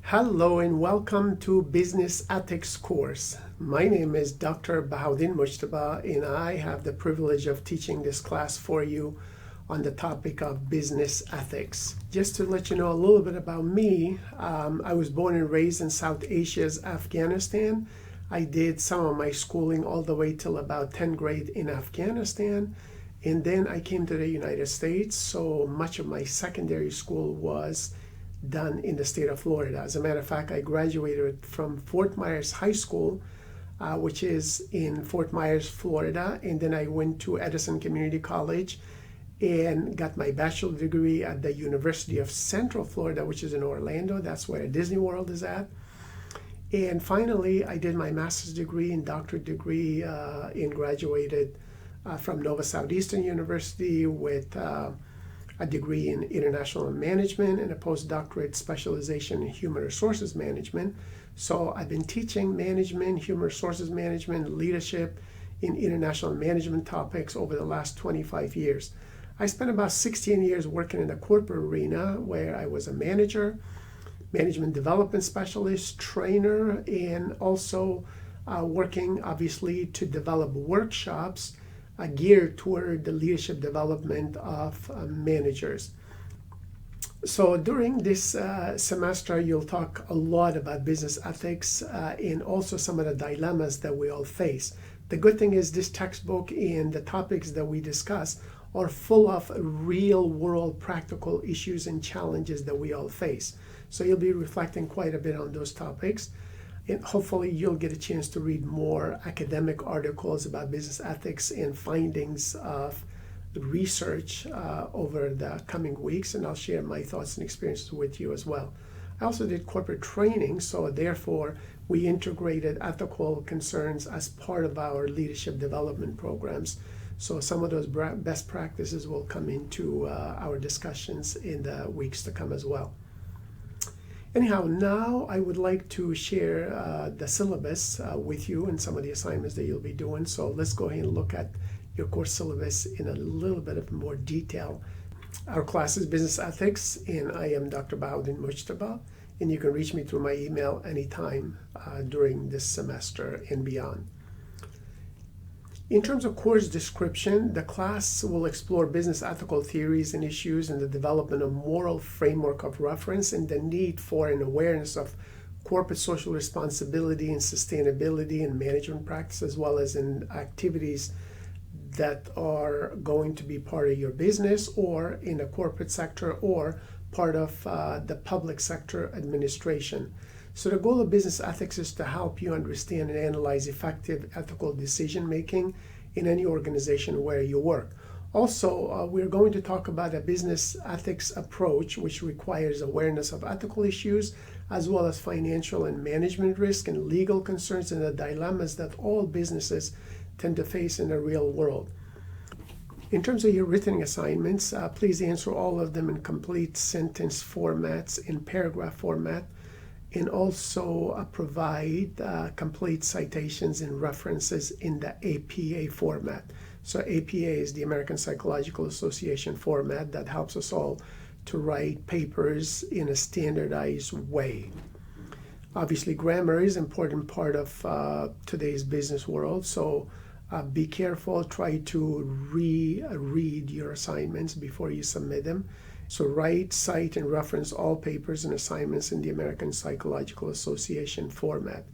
Hello and welcome to Business Ethics course. My name is Dr. Bahaudin Mujtaba and I have the privilege of teaching this class for you on the topic of business ethics. Just to let you know a little bit about me, I was born and raised in South Asia's Afghanistan. I did some of my schooling all the way till about 10th grade in Afghanistan, and then I came to the United States, so much of my secondary school was done in the state of Florida. As a matter of fact, I graduated from Fort Myers High School, which is in Fort Myers, Florida, and then I went to Edison Community College and got my bachelor's degree at the University of Central Florida, which is in Orlando. That's where Disney World is at. And finally, I did my master's degree and doctorate degree and graduated from Nova Southeastern University with a degree in international management and a postdoctorate specialization in human resources management. So I've been teaching management, human resources management, leadership in international management topics over the last 25 years. I spent about 16 years working in the corporate arena where I was a manager, management development specialist, trainer, and also working obviously to develop workshops geared toward the leadership development of managers. So during this semester, you'll talk a lot about business ethics and also some of the dilemmas that we all face. The good thing is this textbook and the topics that we discuss are full of real world practical issues and challenges that we all face. So you'll be reflecting quite a bit on those topics. And hopefully you'll get a chance to read more academic articles about business ethics and findings of research over the coming weeks, and I'll share my thoughts and experiences with you as well. I also did corporate training, so therefore we integrated ethical concerns as part of our leadership development programs. So some of those best practices will come into our discussions in the weeks to come as well. Anyhow, now I would like to share the syllabus with you and some of the assignments that you'll be doing. So let's go ahead and look at your course syllabus in a little bit of more detail. Our class is Business Ethics, and I am Dr. Bahaudin Mujtaba, and you can reach me through my email anytime during this semester and beyond. In terms of course description, the class will explore business ethical theories and issues and the development of moral framework of reference and the need for an awareness of corporate social responsibility and sustainability and management practice, as well as in activities that are going to be part of your business or in the corporate sector or part of the public sector administration. So the goal of business ethics is to help you understand and analyze effective ethical decision making in any organization where you work. Also, we're going to talk about a business ethics approach which requires awareness of ethical issues as well as financial and management risk and legal concerns and the dilemmas that all businesses tend to face in the real world. In terms of your written assignments, please answer all of them in complete sentence formats in paragraph format, and also provide complete citations and references in the APA format. So APA is the American Psychological Association format that helps us all to write papers in a standardized way. Obviously, grammar is an important part of today's business world, so be careful, try to reread your assignments before you submit them. So write, cite, and reference all papers and assignments in the American Psychological Association format.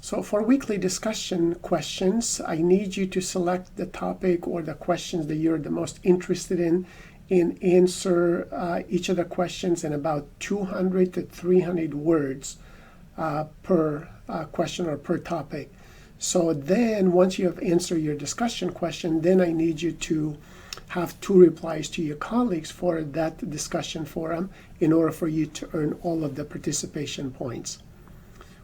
So for weekly discussion questions, I need you to select the topic or the questions that you're the most interested in and answer each of the questions in about 200 to 300 words per question or per topic. So then once you have answered your discussion question, then I need you to have 2 replies to your colleagues for that discussion forum in order for you to earn all of the participation points.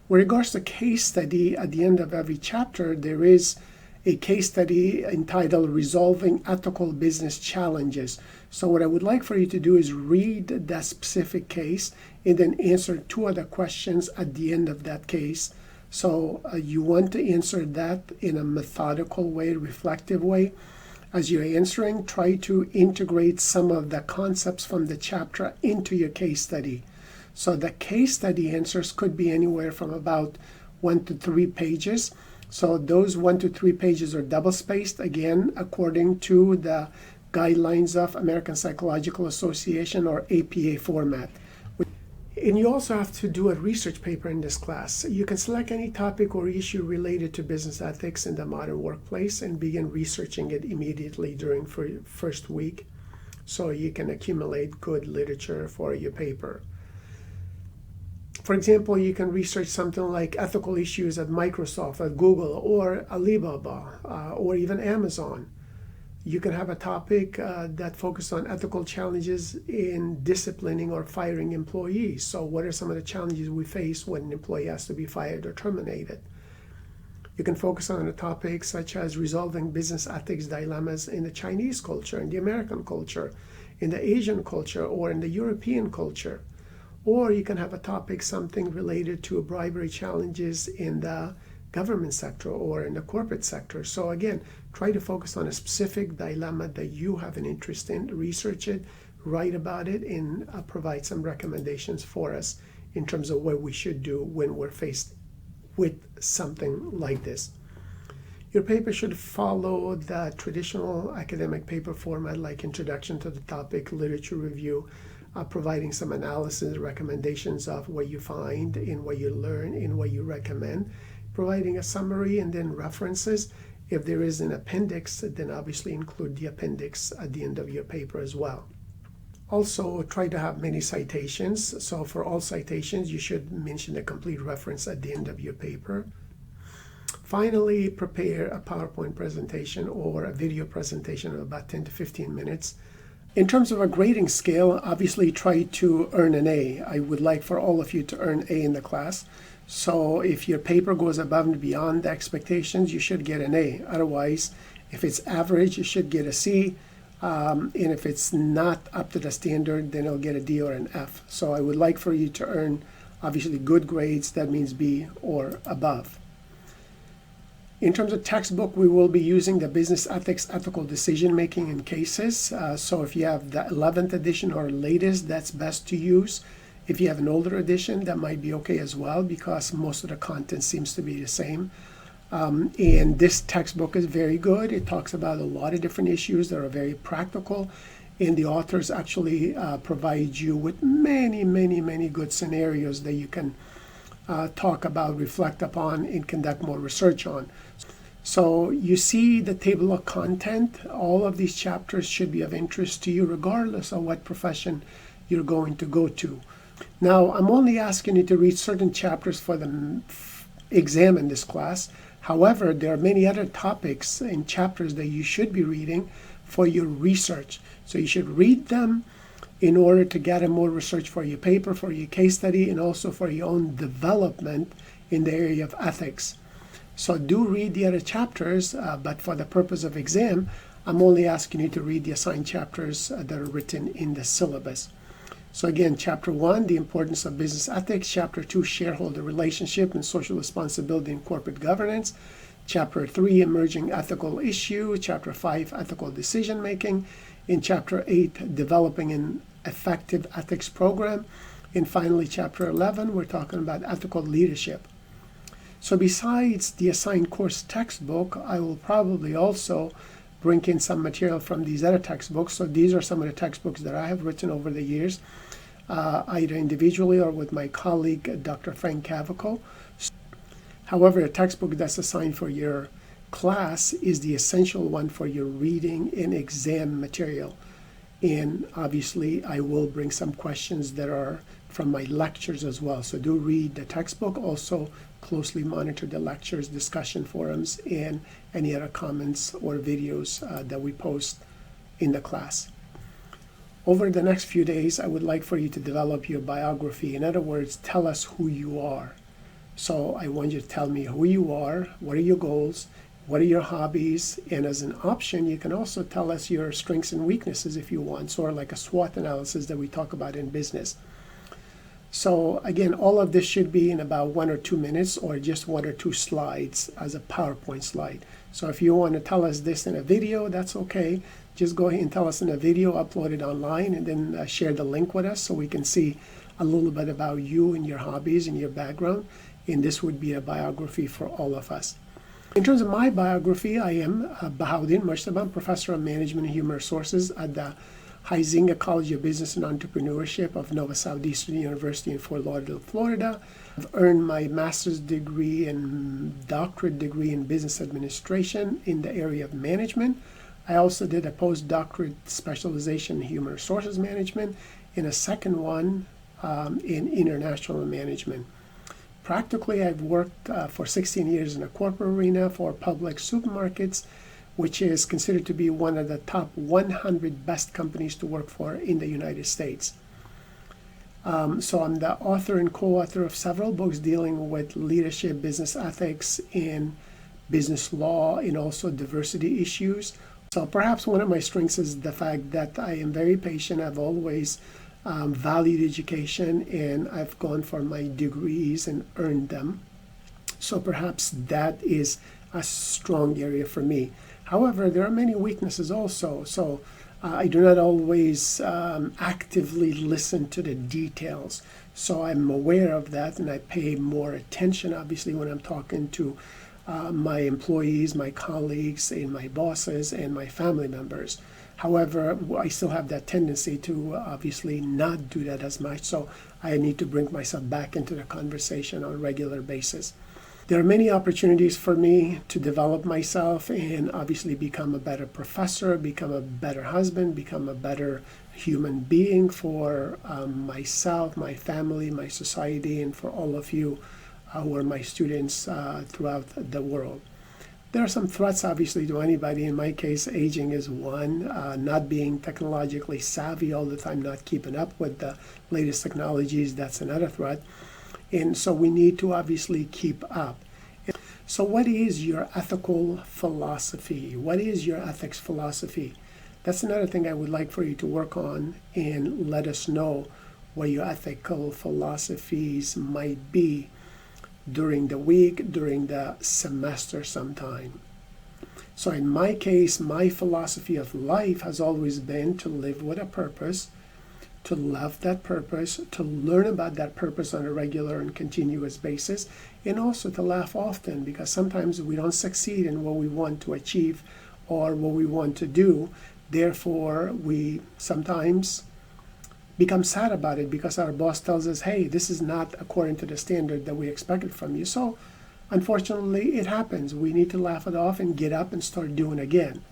With regards to case study, at the end of every chapter, there is a case study entitled Resolving Ethical Business Challenges. So what I would like for you to do is read that specific case and then answer 2 other questions at the end of that case. So you want to answer that in a methodical way, reflective way. As you're answering, try to integrate some of the concepts from the chapter into your case study. So the case study answers could be anywhere from about 1 to 3 pages. So those 1 to 3 pages are double spaced, again, according to the guidelines of American Psychological Association, or APA format. And you also have to do a research paper in this class. You can select any topic or issue related to business ethics in the modern workplace and begin researching it immediately during your first week, so you can accumulate good literature for your paper. For example, you can research something like ethical issues at Microsoft, at Google, or Alibaba, or even Amazon. You can have a topic that focuses on ethical challenges in disciplining or firing employees. So what are some of the challenges we face when an employee has to be fired or terminated? You can focus on a topic such as resolving business ethics dilemmas in the Chinese culture, in the American culture, in the Asian culture, or in the European culture. Or you can have a topic, something related to bribery challenges in the government sector or in the corporate sector. So again, try to focus on a specific dilemma that you have an interest in, research it, write about it, and provide some recommendations for us in terms of what we should do when we're faced with something like this. Your paper should follow the traditional academic paper format, like introduction to the topic, literature review, providing some analysis, recommendations of what you find and what you learn and what you recommend, providing a summary, and then references. If there is an appendix, then obviously include the appendix at the end of your paper as well. Also, try to have many citations. So for all citations, you should mention a complete reference at the end of your paper. Finally, prepare a PowerPoint presentation or a video presentation of about 10 to 15 minutes. In terms of a grading scale, obviously try to earn an A. I would like for all of you to earn A in the class. So if your paper goes above and beyond the expectations, you should get an A. Otherwise, if it's average, you should get a C. And if it's not up to the standard, then it'll get a D or an F. So I would like for you to earn, obviously, good grades. That means B or above. In terms of textbook, we will be using the Business Ethics, Ethical Decision Making in Cases. So if you have the 11th edition or latest, that's best to use. If you have an older edition, that might be okay as well, because most of the content seems to be the same. And this textbook is very good. It talks about a lot of different issues that are very practical. And the authors actually provide you with many good scenarios that you can talk about, reflect upon, and conduct more research on. So you see the table of content. All of these chapters should be of interest to you, regardless of what profession you're going to go to. Now, I'm only asking you to read certain chapters for the exam in this class. However, there are many other topics and chapters that you should be reading for your research. So you should read them in order to gather more research for your paper, for your case study, and also for your own development in the area of ethics. So do read the other chapters, but for the purpose of exam, I'm only asking you to read the assigned chapters that are written in the syllabus. So again, Chapter 1, the importance of business ethics. Chapter 2, shareholder relationship and social responsibility in corporate governance. Chapter 3, emerging ethical issue. Chapter 5, ethical decision making. In Chapter 8, developing an effective ethics program. And finally, Chapter 11, we're talking about ethical leadership. So besides the assigned course textbook, I will probably also bring in some material from these other textbooks. So these are some of the textbooks that I have written over the years, either individually or with my colleague, Dr. Frank Cavaco. However, a textbook that's assigned for your class is the essential one for your reading and exam material. And obviously, I will bring some questions that are from my lectures as well. So do read the textbook. Also, closely monitor the lectures, discussion forums, and any other comments or videos that we post in the class. Over the next few days, I would like for you to develop your biography. In other words, tell us who you are. So I want you to tell me who you are, what are your goals, what are your hobbies, and as an option, you can also tell us your strengths and weaknesses if you want, sort of like a SWOT analysis that we talk about in business. So again, all of this should be in about 1 or 2 minutes, or just 1 or 2 slides as a PowerPoint slide. So if you want to tell us this in a video, that's okay. Just go ahead and tell us in a video, upload it online, and then share the link with us so we can see a little bit about you and your hobbies and your background, and this would be a biography for all of us. In terms of my biography, I am Bahaudin Mujtaba, Professor of Management and Human Resources at the Huizenga College of Business and Entrepreneurship of Nova Southeastern University in Fort Lauderdale, Florida. I've earned my master's degree and doctorate degree in business administration in the area of management. I also did a postdoctorate specialization in human resources management and a second one in international management. Practically, I've worked for 16 years in the corporate arena for public supermarkets, which is considered to be one of the top 100 best companies to work for in the United States. So I'm the author and co-author of several books dealing with leadership, business ethics, and business law, and also diversity issues. So perhaps one of my strengths is the fact that I am very patient. I've always valued education, and I've gone for my degrees and earned them. So perhaps that is a strong area for me. However, there are many weaknesses also. So I do not always actively listen to the details. So I'm aware of that, and I pay more attention, obviously, when I'm talking to my employees, my colleagues, and my bosses, and my family members. However, I still have that tendency to obviously not do that as much, so I need to bring myself back into the conversation on a regular basis. There are many opportunities for me to develop myself and obviously become a better professor, become a better husband, become a better human being for myself, my family, my society, and for all of you who are my students throughout the world. There are some threats, obviously, to anybody. In my case, aging is one. Not being technologically savvy all the time, not keeping up with the latest technologies, that's another threat. And so we need to obviously keep up. So what is your ethical philosophy? What is your ethics philosophy? That's another thing I would like for you to work on and let us know what your ethical philosophies might be during the week, during the semester sometime. So in my case, my philosophy of life has always been to live with a purpose, to love that purpose, to learn about that purpose on a regular and continuous basis, and also to laugh often, because sometimes we don't succeed in what we want to achieve or what we want to do. Therefore, we sometimes become sad about it because our boss tells us, hey, this is not according to the standard that we expected from you. So unfortunately, it happens. We need to laugh it off and get up and start doing again.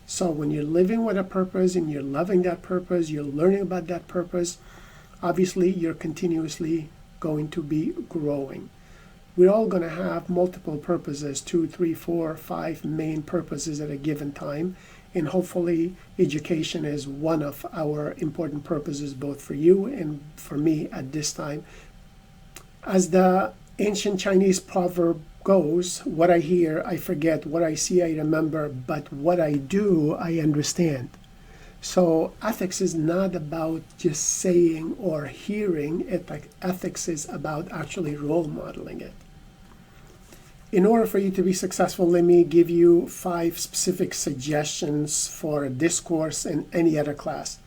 So when you're living with a purpose and you're loving that purpose, you're learning about that purpose, obviously you're continuously going to be growing. We're all going to have multiple purposes, 2, 3, 4, 5 main purposes at a given time. And hopefully education is one of our important purposes, both for you and for me at this time. As the ancient Chinese proverb goes, what I hear, I forget. What I see, I remember. But what I do, I understand. So ethics is not about just saying or hearing it. Ethics is about actually role modeling it. In order for you to be successful, let me give you 5 specific suggestions for this course and any other class.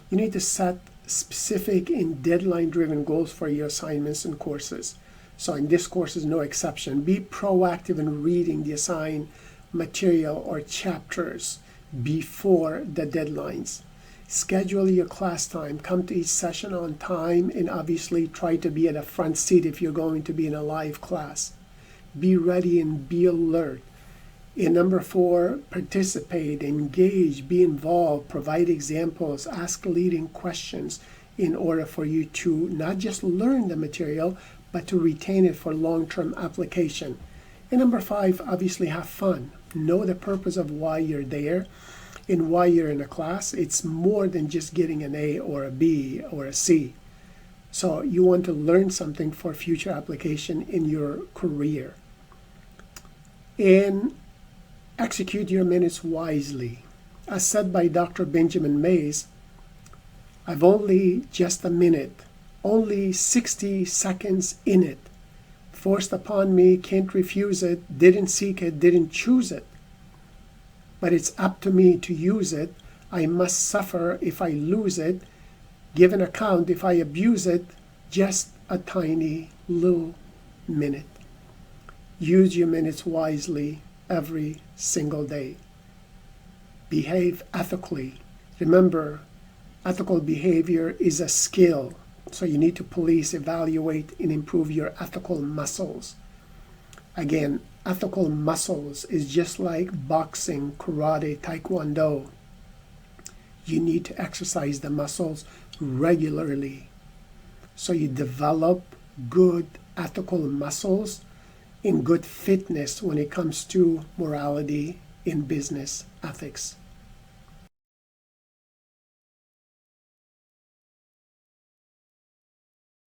You need to set specific and deadline-driven goals for your assignments and courses. So in this course is no exception. Be proactive in reading the assigned material or chapters before the deadlines. Schedule your class time. Come to each session on time, and obviously try to be at a front seat if you're going to be in a live class. Be ready and be alert. And number 4, participate, engage, be involved, provide examples, ask leading questions in order for you to not just learn the material, but to retain it for long-term application. And number 5, obviously have fun. Know the purpose of why you're there and why you're in a class. It's more than just getting an A or a B or a C. So you want to learn something for future application in your career. And execute your minutes wisely. As said by Dr. Benjamin Mays, I've only just a minute, only 60 seconds in it. Forced upon me, can't refuse it, didn't seek it, didn't choose it. But it's up to me to use it. I must suffer if I lose it, give an account if I abuse it, just a tiny little minute. Use your minutes wisely every single day. Behave ethically. Remember, ethical behavior is a skill, so you need to police, evaluate, and improve your ethical muscles. Again, ethical muscles is just like boxing, karate, taekwondo. You need to exercise the muscles regularly, so you develop good ethical muscles in good fitness when it comes to morality in business ethics.